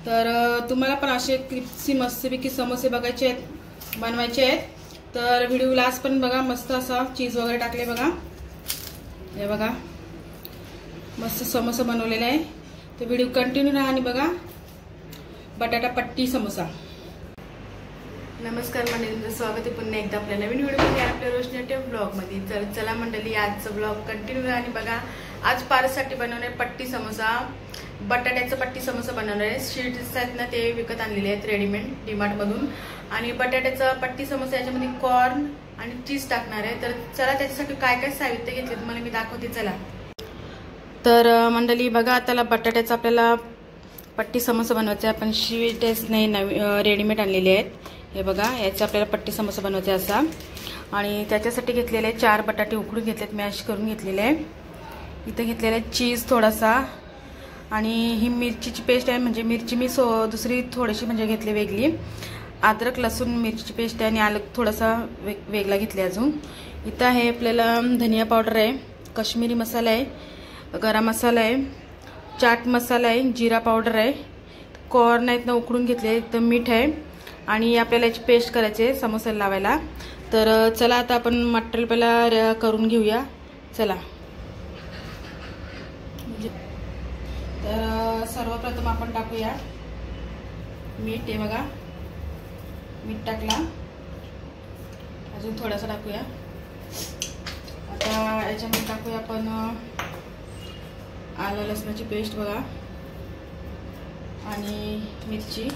तर तुम्हाला पण असे क्रिस्पी मस्तपैकी समोसे बघायचे आहेत, बनवायचे आहेत, तर व्हिडिओ लास्ट पण बघा. मस्त असा चीज वगैरे टाकले बघा, हे बघा मस्त समोसा बनवलेला आहे. तर व्हिडिओ कंटिन्यू राहा आणि बघा बटाटा पट्टी समोसा. नमस्कार मंडळींचं स्वागत आहे पुन्हा एकदा आपल्या नवीन व्हिडिओमध्ये, आपल्या रोशनी ब्लॉगमध्ये. तर चला मंडळी, आजचा ब्लॉग कंटिन्यू राहा आणि बघा. आज पार्ससाठी बनवणार पट्टी समोसा, बटाट्याचा पट्टी समोसा बनवणार आहे. शीट्स आहेत ना ते विकत आणलेले आहेत रेडीमेड डीमार्टमधून. आणि बटाट्याचा पट्टी समोसा याच्यामध्ये कॉर्न आणि चीज टाकणार आहे. तर चला त्याच्यासाठी काय काय साहित्य घेतले तुम्हाला मी दाखवते. चला तर मंडळी बघा, त्याला बटाट्याचा आपल्याला पट्टी समोसा बनवायचा आहे. आपण शीट्स नाही रेडीमेड आणलेले आहेत. हे बघा, याचा आपल्याला पट्टी समोसा बनवायचा असा. आणि त्याच्यासाठी घेतलेले 4 बटाटे उकडून घेतलेत, मॅश करून घेतलेले आहे. इथं घेतलेलं आहे चीज थोडासा, आणि ही मिरचीची पेस्ट आहे, म्हणजे मिरची मी दुसरी थोडीशी म्हणजे घेतली वेगळी. अद्रक लसूण मिरचीची पेस्ट आहे आणि आलं थोडासा वेगळा घेतला अजून. इथं आहे आपल्याला धनिया पावडर आहे, काश्मीरी मसाला आहे, गरम मसाला आहे, चाट मसाला आहे, जिरा पावडर आहे, कॉर्न आहेत ना उकडून घेतले, इथं मीठ आहे, आणि आपल्याला याची पेस्ट करायची आहे समोसाला लावायला. तर चला आता आपण मटेरियल पहिला करून घेऊया. चला तर सर्वप्रथम आपण टाकूया मीठ. हे बघा मीठ टाकला, अजून थोडासा टाकूया. आता याच्यामध्ये टाकूया आपण आलं लसणाची पेस्ट बघा, आणि मिरची,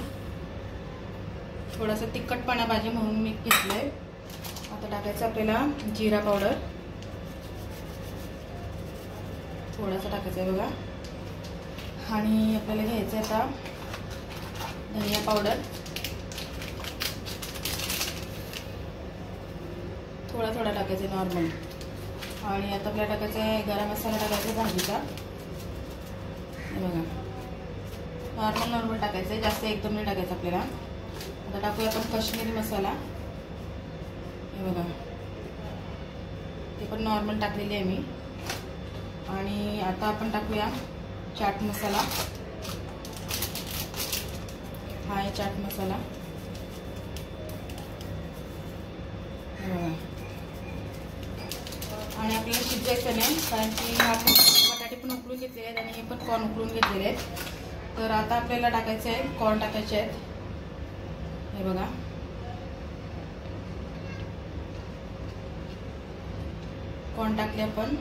थोडासा तिखटपणा पाहिजे म्हणून मी घेतलंय. आता टाकायचं आपल्याला जिरा पावडर, थोडासा टाकायचा आहे बघा. आणि आपल्याला घ्यायचं आहे आता धनिया पावडर, थोडा थोडा टाकायचं आहे नॉर्मल. आणि आता आपल्याला टाकायचं आहे गरम मसाला टाकायचा भाजीचा. हे बघा नॉर्मल टाकायचं आहे, जास्त एकदम नाही टाकायचं आपल्याला. आता टाकूया आपण काश्मीरी मसाला. हे बघा ते पण नॉर्मल टाकलेली आहे मी. आणि आता आपण टाकूया चाट मसाला. हा आहे चाट मसाला. हे बघा. आणि आपल्याला शिजवायचं नाही, कारण की आपण बटाटे पण उकळून घेतलेले आहेत आणि हे पण कॉर्न उकळून घेतलेले आहेत. तर आता आपल्याला टाकायचं आहे कॉर्न टाकायचे आहेत. हे बघा कॉर्न टाकले आपण.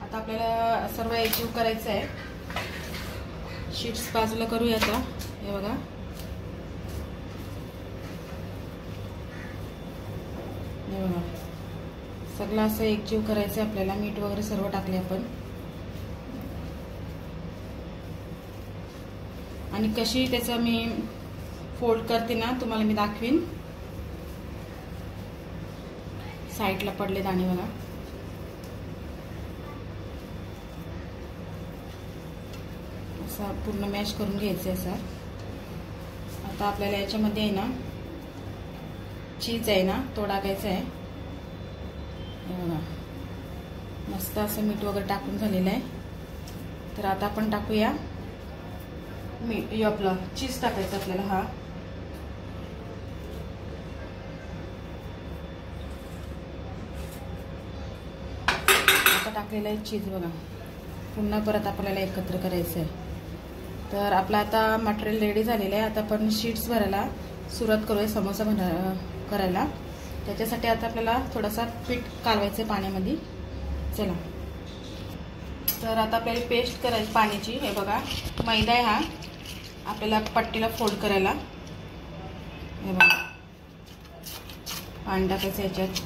आता आपल्याला सर्व एकजीव करायचं आहे. शीट्स बाजूला करूया आता. हे बघा हे बघा सगळं असं एकजीव करायचं आहे आपल्याला. मीठ वगैरे सर्व टाकले आपण. आणि कशी त्याचा मी फोल्ड करते ना तुम्हाला मी दाखवीन. साईडला पडले दाणे बघा. असा पूर्ण मॅश करून घ्यायचं आहे सर. आता आपल्याला याच्यामध्ये आहे ना चीज आहे ना तो टाकायचा आहे. हे बघा मस्त असं मीठ वगैरे टाकून झालेलं आहे. तर आता आपण टाकूया आपलं चीज टाकायचं आपल्याला. हा आता टाकलेलं आहे चीज बघा. पुन्हा परत आपल्याला एकत्र करायचं आहे. तर आपलं आता मटेरियल रेडी झालेलं आहे. आता आपण शीट्स भरायला सुरुवात करूया समोसा करायला. त्याच्यासाठी आता आपल्याला थोडासा पीठ कालवायचं आहे पाण्यामध्ये. चला तर आता आपल्याला पेस्ट करायची पाण्याची. हे बघा मैदा आहे हा आपल्याला पट्टीला फोल्ड करायला. हे बघा पाणी टाकायचं याच्यात.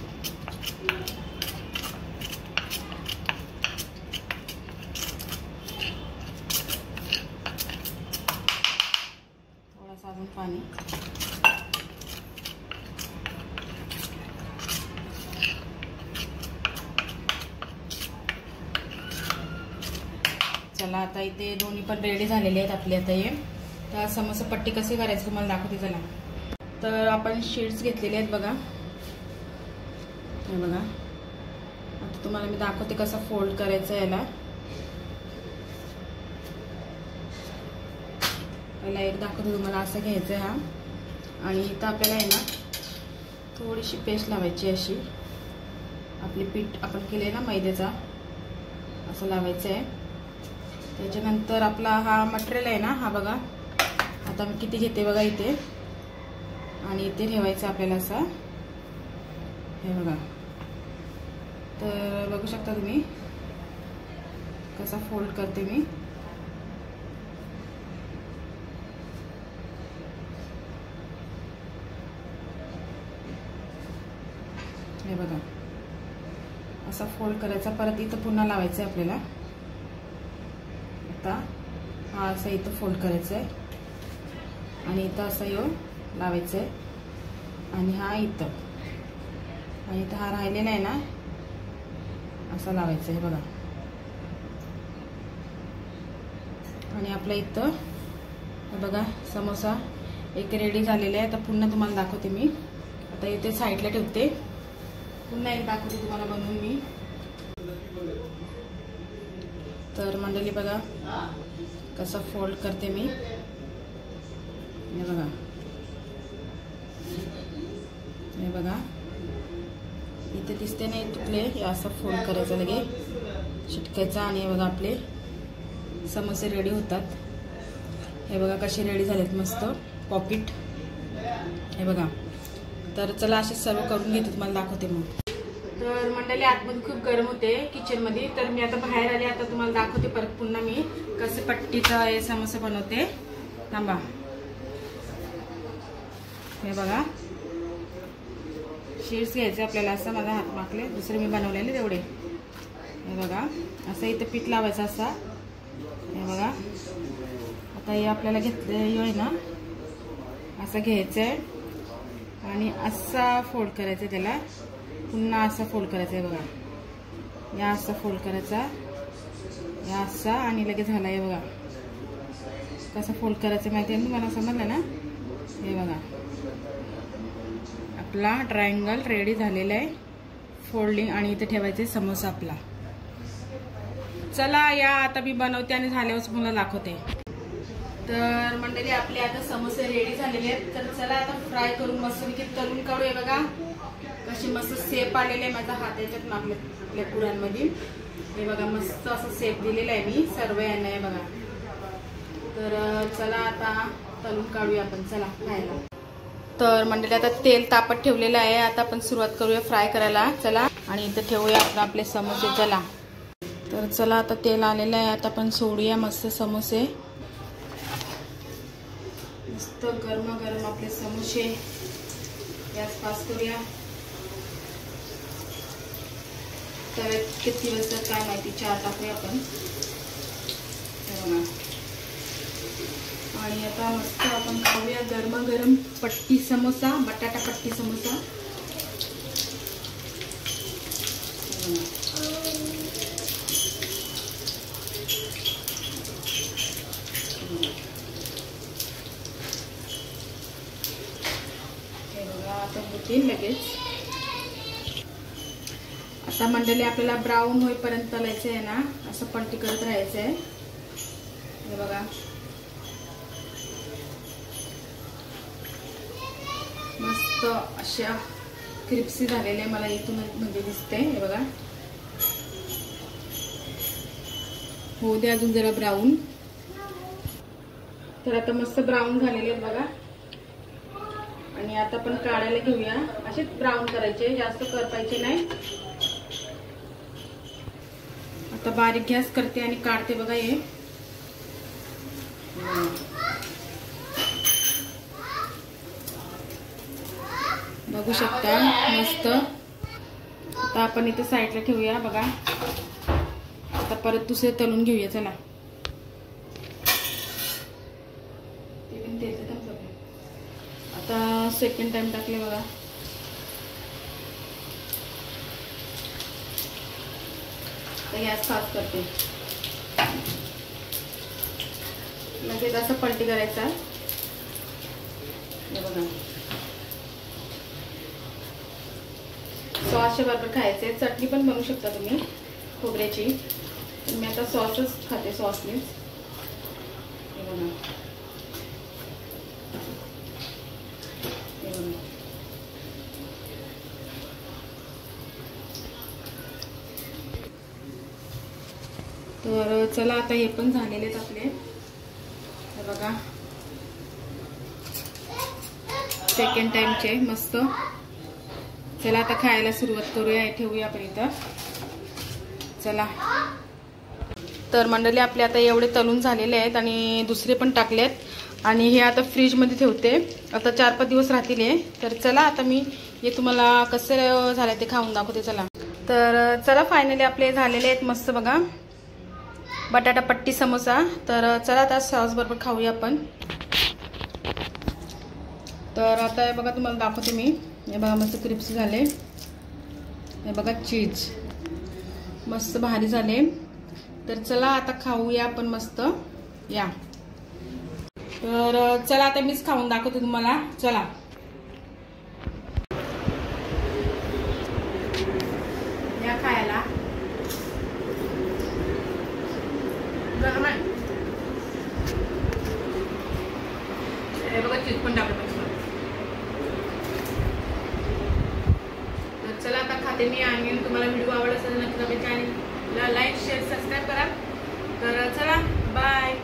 थोडासा अजून पाणी. चला आता इथे दोन्ही पण रेडी झालेले आहेत आपले. आता हे तर समोसा पट्टी कशी करायची तुम्हाला दाखवते. चला तर आपण शीट्स घेतलेले आहेत बघा. हे बघा आता तुम्हाला मी दाखवते कसं फोल्ड करायचं याला. पहिला एक दाखवतो तुम्हाला. असं घ्यायचं आहे हा. आणि इथं आपल्याला आहे ना थोडीशी पेस्ट लावायची अशी. आपली पीठ आपण केले ना मैद्याचा, असं लावायचं आहे. त्याच्यानंतर आपला हा मटेरियल आहे ना, हा बघा आता मी किती घेते बघा इथे. आणि इथे ठेवायचं आपल्याला असं, हे बघा. तर बघू शकता तुम्ही कसा फोल्ड करते मी. हे बघा असा फोल्ड करायचा. परत इथं पुन्हा लावायचं आहे आपल्याला. आता हा असं इथं फोल्ड करायचं आहे आणि इथं असं लावायचं आहे. आणि हा इथं, आणि इथं हा राहिलेला आहे ना, असा लावायचं आहे बघा. आणि आपलं इथं बघा समोसा एक रेडी झालेला आहे. आता पुन्हा तुम्हाला दाखवते मी. आता इथे साईडला ठेवते, पुन्हा एक दाखवते तुम्हाला बनवून मी. तर मंडळी बघा कसं फोल्ड करते मी. हे बघा, हे बघा इथे दिसते नाही तुटले, हे असं फोल्ड करायचं, लगे चिटकायचं. आणि हे बघा आपले समोसे रेडी होतात. हे बघा कसे रेडी झालेत मस्त पॉकेट. हे बघा. तर चला असे सर्व करून घेते, तुम्हाला दाखवते मग. तर मंडळी आतमध्ये खूप गरम होते किचनमध्ये, तर मी आता बाहेर आले. आता तुम्हाला दाखवते परत पुन्हा मी कसे पट्टीचा हे समोसा बनवते. थांबा. हे बघा शीट्स घ्यायचे आपल्याला. असं माझा हात मागले, दुसरे मी बनवलेले तेवढे. हे बघा असं इथं पीठ लावायचं असा. हे बघा आता हे आपल्याला घेतलं आहे ना, असं घ्यायचं आहे आणि असा फोल्ड करायचं त्याला. पुन्हा असा फोल्ड करायचा आहे बघा. या असा फोल्ड करायचा, या असा, आणि लगेच झाला. हे बघा कसं फोल्ड करायचं माहिती आहे तुम्हाला, समजलं ना. हे बघा आपला ट्रायंगल रेडी झालेला आहे फोल्डिंग. आणि इथे ठेवायचे समोसा आपला. चला या आता मी बनवते आणि झाल्यावर पुन्हा दाखवते. तर मंडळी आपले आता समोसे रेडी झालेले आहेत. तर चला आता फ्राय करून मस्त तळून काढू. हे बघा कसे मस्त सेप आलेले आहे. माझा हात याच्यात मागले आपल्या पुरांमध्ये. हे बघा मस्त असं सेप दिलेला आहे मी सर्व यांना. हे बघा. तर चला आता तळून काढूया आपण. चला खायला. तर मंडळी आता तेल तापत ठेवलेलं आहे. आता आपण सुरुवात करूया फ्राय करायला. चला. आणि इथं ठेवूया आपण आपले समोसे. चला. तर चला आता तेल आलेलं आहे. आता आपण सोडूया मस्त समोसे. मस्त गरमागरम आपले समोसे गॅस पास करूया. तर किती वाजता काय माहिती, 4 टाकूया आपण. आणि आता मस्त आपण खाऊया गरमागरम पट्टी समोसा, बटाटा पट्टी समोसा. हे बघा आता होतील लगेच. आता मंडळी आपल्याला ब्राऊन होईपर्यंत तळायचं आहे ना, असं पलटी करत राहायचं आहे. हे बघा मस्त अशा क्रिप्सी झालेल्या मला इथून म्हणजे दिसते. हे बघा होऊ दे अजून जरा ब्राऊन. तर आता मस्त ब्राऊन झालेले आहेत बघा. आणि आता आपण काढायला घेऊया. असेच ब्राऊन करायचे, जास्त करपायचे नाही. आता बारीक गॅस करते आणि काढते बघा. हे बघू शकता मस्त. आता आपण इथे साईडला ठेवूया बघा. आता परत दुसरे तळून घेऊया. चला. आता सेकंड टाइम टाकले बघा. गॅस फास्ट करते. लगेच असं पलटी करायचा. हे बघा सॉसच्या बरोबर खायचे. चटणी पण बनवू शकता तुम्ही खोबऱ्याची. मी आता सॉसच खाते, सॉसनेच. हे बघा चला आता हे पण झालेले आहेत आपले, हे बघा सेकंड टाइमचे मस्त. चला आता खायला सुरुवात करूया. ठेवूया आपण इथं. चला तर मंडळी आपले आता एवढे तळून झालेले आहेत आणि दुसरे पण टाकलेत आणि हे आता फ्रीजमध्ये ठेवते. आता 4-5 दिवस राहतील हे. तर चला आता मी हे तुम्हाला कसं झालं ते खाऊन दाखवते. चला तर चला फायनली आपले झालेले आहेत मस्त बघा बटाटा पट्टी समोसा. तर चला आता सॉस बरोबर खाऊया आपण. तर आता हे बघा तुम्हाला दाखवते मी. हे बघा मस्त क्रिप्सी झाले. हे बघा चीज मस्त भारी झाले. तर चला आता खाऊया आपण मस्त या. तर चला आता मीच खाऊन दाखवते तुम्हाला. चला या खायला. हे बघा चीज पण टाकलं मस्त. तर चला आता खाते मी आणि तुम्हाला व्हिडिओ आवडला असेल नक्की चॅनलला लाईक शेअर सबस्क्राईब करा. तर चला बाय.